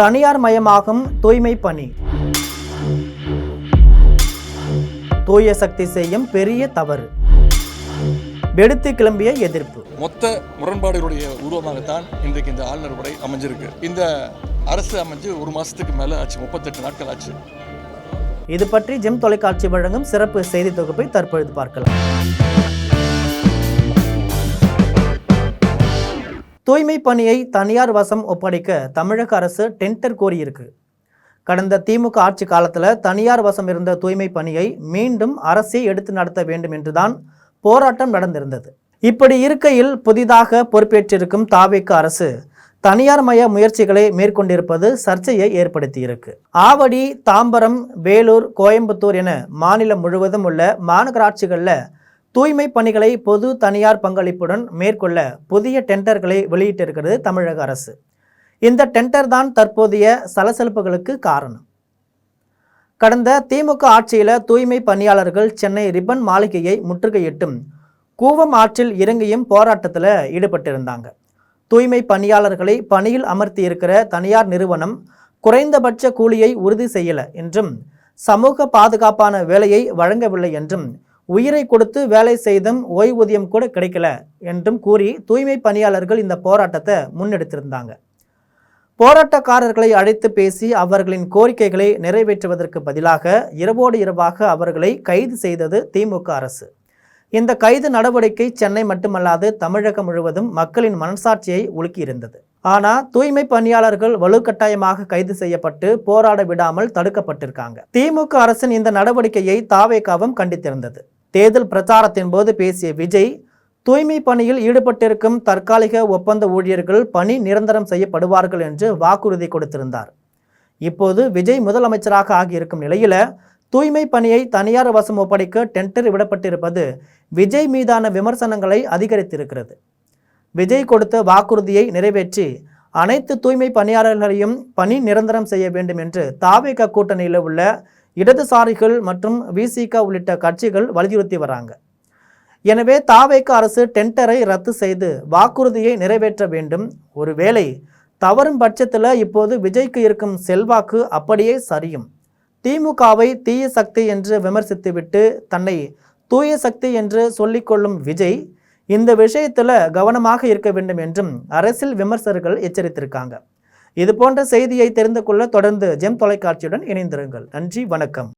தனியார் மயமாகும் தூய்மை பணி. தூய சக்தி செய்யும் பெரிய தவறு. வெடித்து கிளம்பிய எதிர்ப்பு. மொத்த முரண்பாடுகளுடைய உருவமாகத்தான் இன்றைக்கு இந்த ஆளுநர் உரை அமைஞ்சிருக்கு. இந்த அரசு அமைஞ்சு ஒரு மாசத்துக்கு மேல ஆச்சு, 38 நாட்கள் ஆச்சு. இது பற்றி ஜெம் தொலைக்காட்சி வழங்கும் சிறப்பு செய்தி தொகுப்பை தற்பொழுது பார்க்கலாம். தூய்மை பணியை தனியார் வசம் ஒப்படைக்க தமிழக அரசு டெண்டர் கோரியிருக்கு. கடந்த திமுக ஆட்சி காலத்தில் தனியார் வசம் இருந்த தூய்மை பணியை மீண்டும் அரசே எடுத்து நடத்த வேண்டும் என்றுதான் போராட்டம் நடந்திருந்தது. இப்படி இருக்கையில் புதிதாக பொறுப்பேற்றிருக்கும் தாவேக அரசு தனியார் மய முயற்சிகளை மேற்கொண்டிருப்பது சர்ச்சையை ஏற்படுத்தியிருக்கு. ஆவடி, தாம்பரம், வேலூர், கோயம்புத்தூர் என மாநிலம் முழுவதும் உள்ள மாநகராட்சிகளில் தூய்மை பணிகளை பொது தனியார் பங்களிப்புடன் மேற்கொள்ள புதிய டெண்டர்களை வெளியிட்டிருக்கிறது தமிழக அரசு. இந்த டெண்டர் தான் தற்போதைய சலசலப்புகளுக்கு காரணம். கடந்த திமுக ஆட்சியில் தூய்மை பணியாளர்கள் சென்னை ரிப்பன் மாளிகையை முற்றுகையிட்டும் கூவம் ஆற்றில் இறங்கியும் போராட்டத்தில் ஈடுபட்டிருந்தாங்க. தூய்மை பணியாளர்களை பணியில் அமர்த்தி இருக்கிற தனியார் நிறுவனம் குறைந்தபட்ச கூலியை உறுதி செய்யலை என்றும், சமூக பாதுகாப்பான வேலையை வழங்கவில்லை என்றும், உயிரை கொடுத்து வேலை செய்தும் ஓய்வூதியம் கூட கிடைக்கல என்றும் கூறி தூய்மை பணியாளர்கள் இந்த போராட்டத்தை முன்னெடுத்திருந்தாங்க. போராட்டக்காரர்களை அழைத்து பேசி அவர்களின் கோரிக்கைகளை நிறைவேற்றுவதற்கு பதிலாக இரவோடு இரவாக அவர்களை கைது செய்தது திமுக அரசு. இந்த கைது நடவடிக்கை சென்னை மட்டுமல்லாது தமிழகம் முழுவதும் மக்களின் மனசாட்சியை உலுக்கியிருந்தது. ஆனால் தூய்மை பணியாளர்கள் வலுக்கட்டாயமாக கைது செய்யப்பட்டு போராட விடாமல் தடுக்கப்பட்டிருக்காங்க. திமுக அரசின் இந்த நடவடிக்கையை தாவேகாவும் கண்டித்திருந்தது. தேர்தல் பிரச்சாரத்தின் போது பேசிய விஜய், தூய்மை பணியில் ஈடுபட்டிருக்கும் தற்காலிக ஒப்பந்த ஊழியர்கள் பணி நிரந்தரம் செய்யப்படுவார்கள் என்று வாக்குறுதி கொடுத்திருந்தார். இப்போது விஜய் முதலமைச்சராக ஆகியிருக்கும் நிலையில தூய்மை பணியை தனியார் வசம் ஒப்படைக்க டெண்டர் விடப்பட்டிருப்பது விஜய் மீதான விமர்சனங்களை அதிகரித்திருக்கிறது. விஜய் கொடுத்த வாக்குறுதியை நிறைவேற்றி அனைத்து தூய்மை பணியாளர்களையும் பணி நிரந்தரம் செய்ய வேண்டும் என்று தாவேக கூட்டணியில் உள்ள இடதுசாரிகள் மற்றும் விசிக உள்ளிட்ட கட்சிகள் வலியுறுத்தி வராங்க. எனவே தாவேக அரசு டெண்டரை ரத்து செய்து வாக்குறுதியை நிறைவேற்ற வேண்டும். ஒருவேளை தவறும் பட்சத்தில் இப்போது விஜய்க்கு இருக்கும் செல்வாக்கு அப்படியே சரியும். திமுகவை தீய சக்தி என்று விமர்சித்துவிட்டு தன்னை தூய சக்தி என்று சொல்லிக்கொள்ளும் விஜய் இந்த விஷயத்தில் கவனமாக இருக்க வேண்டும் என்றும் அரசியல் விமர்சகர்கள் எச்சரித்திருக்காங்க. இது போன்ற செய்தியை தெரிந்து கொள்ள தொடர்ந்து ஜெம் தொலைக்காட்சியுடன் இணைந்திருங்கள். நன்றி, வணக்கம்.